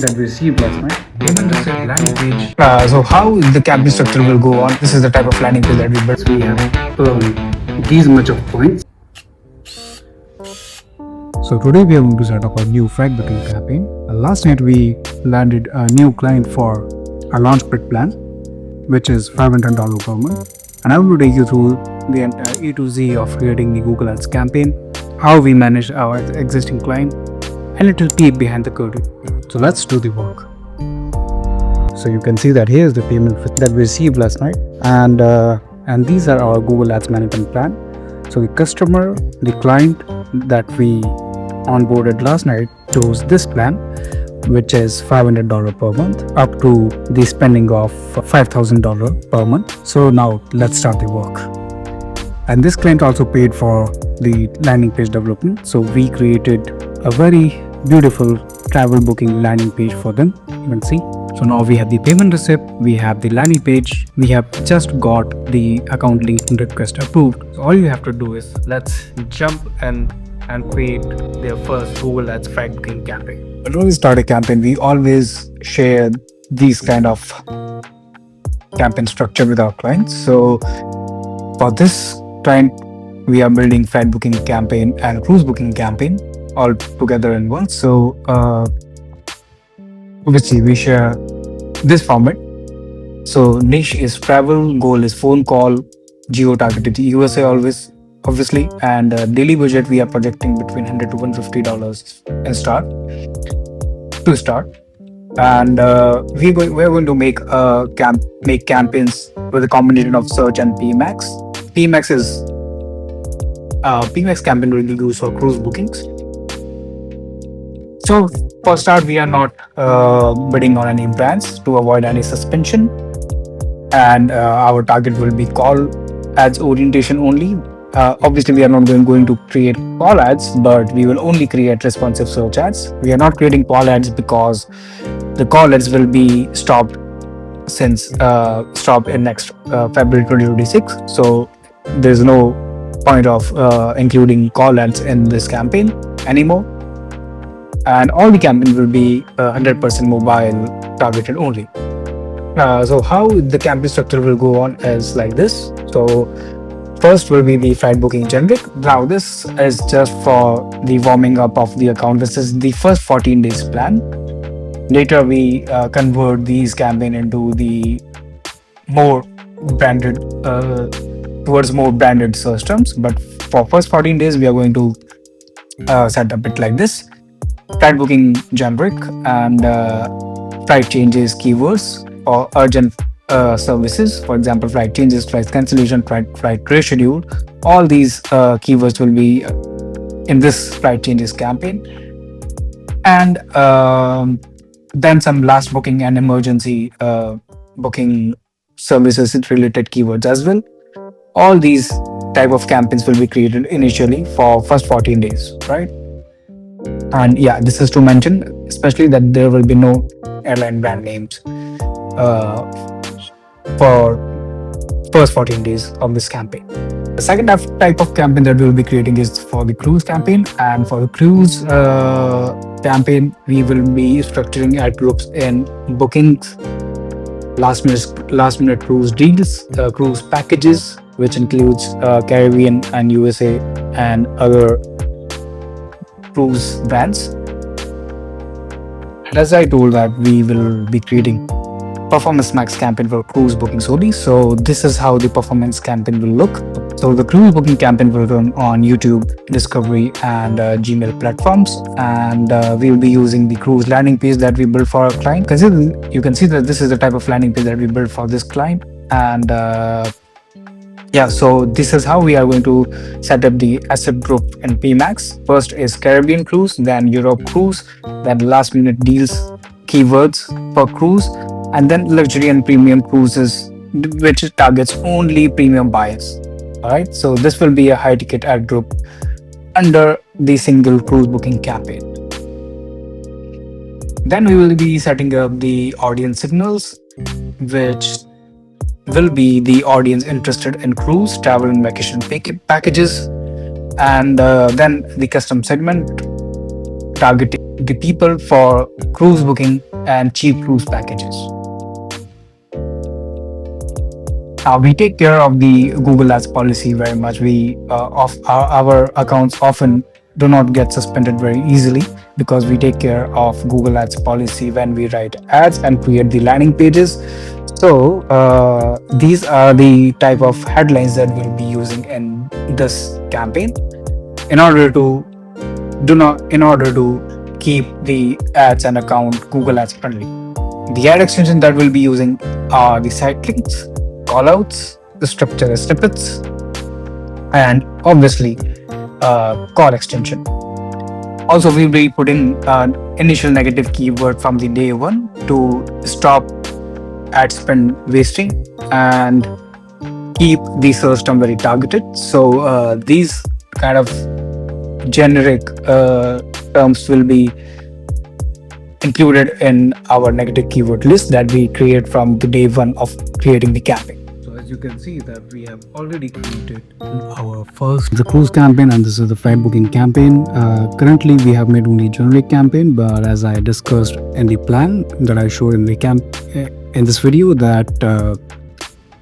that we received last night. Payment receipt landing page. So how the campaign structure will go on? This is the type of landing page that we built. We have these much of points. So today we are going to set up a new freight booking campaign. Last night we landed a new client for our Launchpad plan, which is $500 per month. And I will take you through the entire A to Z of creating the Google Ads campaign, how we manage our existing client, and a little peek behind the curtain. So let's do the work. So you can see that here is the payment that we received last night, and these are our Google Ads management plan. So the customer, the client that we onboarded last night chose this plan, which is $500 per month up to the spending of $5,000 per month. So now let's start the work. And this client also paid for the landing page development. So we created a very beautiful travel booking landing page for them. You can see. So now we have the payment receipt, we have the landing page, we have just got the account link request approved. So all you have to do is let's jump and create their first Google Ads freight booking campaign. When we start a campaign, we always share these kind of campaign structure with our clients. So for this client, we are building freight booking campaign and cruise booking campaign all together in one. So obviously we share this format. So niche is travel, goal is phone call, geo targeted USA always, obviously, and daily budget we are projecting between $100 to $150 to start. And we're going to make campaigns with a combination of search and PMAX. PMAX campaign will be used for cruise bookings. So for start, we are not bidding on any brands to avoid any suspension, and our target will be call ads orientation only. Obviously, we are not going to create call ads, but we will only create responsive search ads. We are not creating call ads because the call ads will be stopped in next February 2026. So there's no point of including call ads in this campaign anymore. And all the campaign will be 100% mobile targeted only. So how the campaign structure will go on is like this. So first will be the flight booking generic. Now this is just for the warming up of the account. This is the first 14 days plan. Later we convert these campaign into the more branded towards more branded search terms. But for first 14 days we are going to set up it like this. Flight booking generic and flight changes keywords or urgent services. For example, flight changes, flight cancellation, flight reschedule. All these keywords will be in this flight changes campaign. And then some last booking and emergency booking services related keywords as well. All these type of campaigns will be created initially for first 14 days, right? And yeah, this is to mention, especially that there will be no airline brand names for first 14 days of this campaign. The second type of campaign that we will be creating is for the cruise campaign. And for the cruise campaign, we will be structuring ad groups in bookings, last minute cruise deals, cruise packages, which includes Caribbean and USA and other cruise brands. And as I told that we will be creating Performance Max campaign for cruise bookings only. So this is how the performance campaign will look. So the cruise booking campaign will run on YouTube, Discovery, and Gmail platforms, and we will be using the cruise landing page that we built for our client. You can see that this is the type of landing page that we built for this client, and yeah, so this is how we are going to set up the asset group in PMAX. First is Caribbean cruise, then Europe cruise, then last minute deals keywords for cruise, and then luxury and premium cruises, which targets only premium buyers. All right, so this will be a high ticket ad group under the single cruise booking campaign. Then we will be setting up the audience signals, which will be the audience interested in cruise, travel, and vacation packages, and then the custom segment targeting the people for cruise booking and cheap cruise packages. We take care of the Google Ads policy very much. Our accounts often do not get suspended very easily because we take care of Google Ads policy when we write ads and create the landing pages. So these are the type of headlines that we'll be using in this campaign in order to keep the ads and account Google Ads friendly. The ad extension that we'll be using are the site links, callouts, the structure snippets, and obviously call extension. Also, we'll be putting an initial negative keyword from the day one to stop ad spend wasting and keep the search term very targeted. So these kind of generic terms will be included in our negative keyword list that we create from the day one of creating the campaign. So as you can see that we have already created our first the cruise campaign, and this is the flight booking campaign. Currently we have made only generic campaign, but as I discussed in the plan that I showed in the in this video, that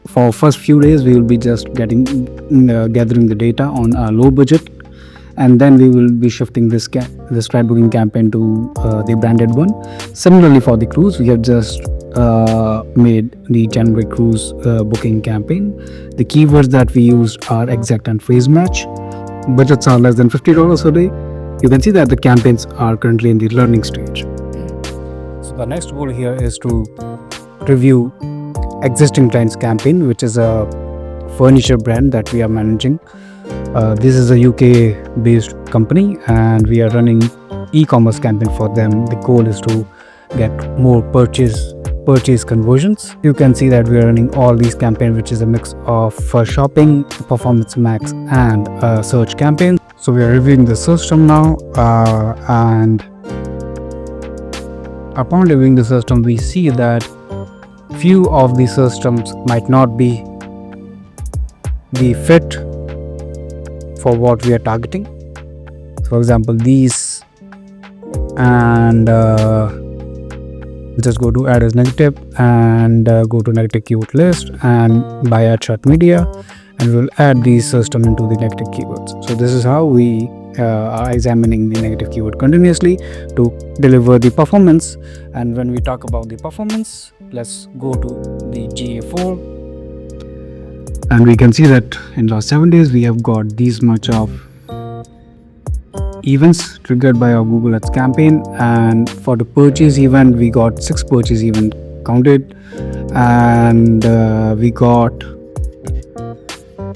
for first few days we will be just gathering the data on a low budget, and then we will be shifting this flight booking campaign to the branded one. Similarly for the cruise, we have just made the generic cruise booking campaign. The keywords that we used are exact and phrase match. Budgets are less than $50 a day. You can see that the campaigns are currently in the learning stage. So the next goal here is to review existing clients campaign, which is a furniture brand that we are managing. This is a UK based company and we are running e-commerce campaign for them. The goal is to get more purchase conversions. You can see that we are running all these campaigns, which is a mix of shopping, performance max, and search campaign. So we are reviewing the search term now, and upon reviewing the search term, we see that few of the search terms might not be the fit for what we are targeting. For example, these, and just go to add as negative and go to negative keyword list and buy ad short media, and we'll add these system into the negative keywords. So this is how we are examining the negative keyword continuously to deliver the performance. And when we talk about the performance, let's go to the GA4, and we can see that in last 7 days we have got these much of events triggered by our Google Ads campaign. And for the purchase event, we got 6 purchase event counted, and we got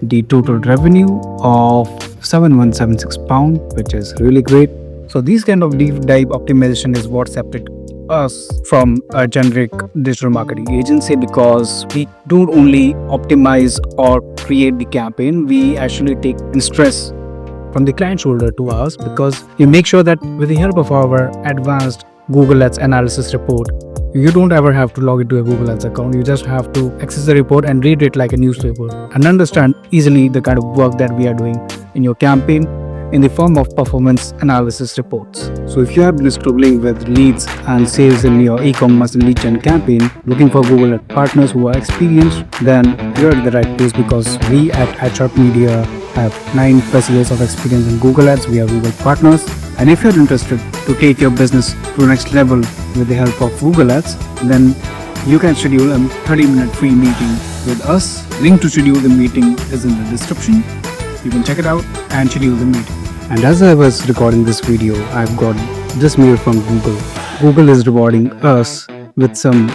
the total revenue of £7,176, which is really great. So these kind of deep dive optimization is what separates us from a generic digital marketing agency, because we don't only optimize or create the campaign, we actually take in stress from the client shoulder to us, because we make sure that with the help of our advanced Google Ads analysis report, you don't ever have to log into a Google Ads account. You just have to access the report and read it like a newspaper and understand easily the kind of work that we are doing in your campaign in the form of performance analysis reports. So if you have been struggling with leads and sales in your e-commerce lead gen campaign, looking for Google Ads partners who are experienced, then you're at the right place, because we at AdSharp Media have 9+ years of experience in Google Ads. We are Google partners, and if you're interested to take your business to the next level with the help of Google Ads, then you can schedule a 30-minute free meeting with us. Link to schedule the meeting is in the description. You can check it out and schedule the meeting. And as I was recording this video, I've got this mail from Google. Google is rewarding us with some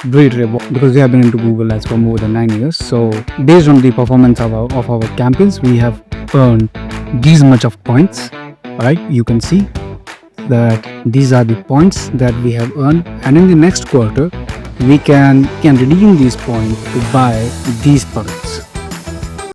great reward because we have been into Google Ads for more than 9 years. So based on the performance of our campaigns, we have earned these much of points. Right? You can see that these are the points that we have earned, and in the next quarter we can redeem these points to buy these products.